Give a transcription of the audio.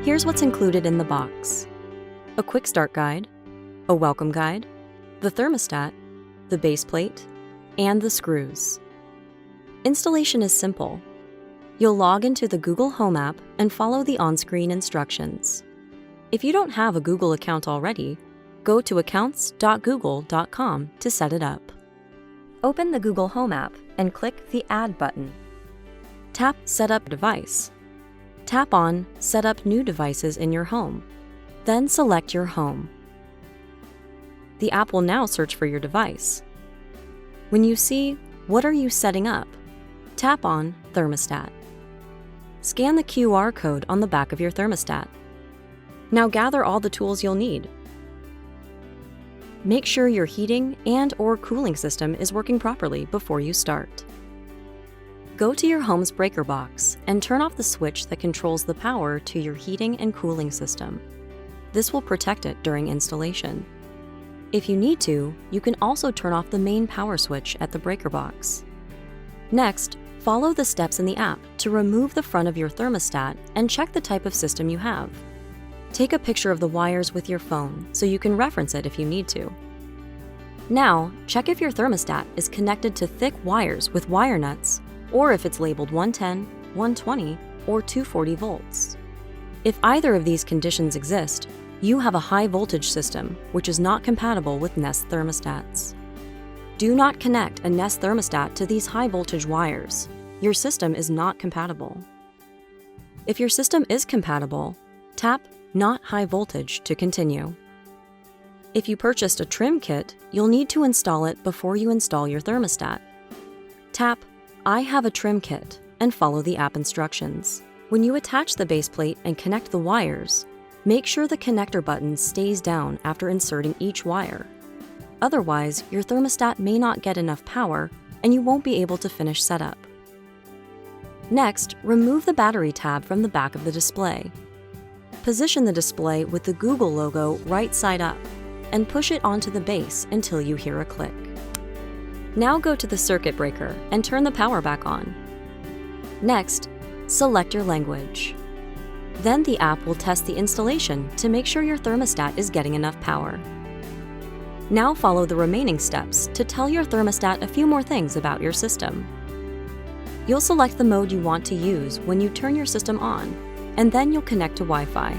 Here's what's included in the box: a quick start guide, a welcome guide, the thermostat, the base plate, and the screws. Installation is simple. You'll log into the Google Home app and follow the on-screen instructions. If you don't have a Google account already, go to accounts.google.com to set it up. Open the Google Home app and click the Add button. Tap Set up device. Tap on Set up new devices in your home. Then select your home. The app will now search for your device. When you see "What are you setting up?" tap on Thermostat. Scan the QR code on the back of your thermostat. Now gather all the tools you'll need. Make sure your heating and/or cooling system is working properly before you start. Go to your home's breaker box and turn off the switch that controls the power to your heating and cooling system. This will protect it during installation. If you need to, you can also turn off the main power switch at the breaker box. Next, follow the steps in the app to remove the front of your thermostat and check the type of system you have. Take a picture of the wires with your phone so you can reference it if you need to. Now, check if your thermostat is connected to thick wires with wire nuts, or if it's labeled 110, 120, or 240 volts. If either of these conditions exist, you have a high voltage system, which is not compatible with Nest thermostats. Do not connect a Nest thermostat to these high voltage wires. Your system is not compatible. If your system is compatible, tap Not high voltage to continue. If you purchased a trim kit, you'll need to install it before you install your thermostat. Tap I have a trim kit and follow the app instructions. When you attach the base plate and connect the wires, make sure the connector button stays down after inserting each wire. Otherwise, your thermostat may not get enough power and you won't be able to finish setup. Next, remove the battery tab from the back of the display. Position the display with the Google logo right side up and push it onto the base until you hear a click. Now go to the circuit breaker and turn the power back on. Next, select your language. Then the app will test the installation to make sure your thermostat is getting enough power. Now follow the remaining steps to tell your thermostat a few more things about your system. You'll select the mode you want to use when you turn your system on, and then you'll connect to Wi-Fi.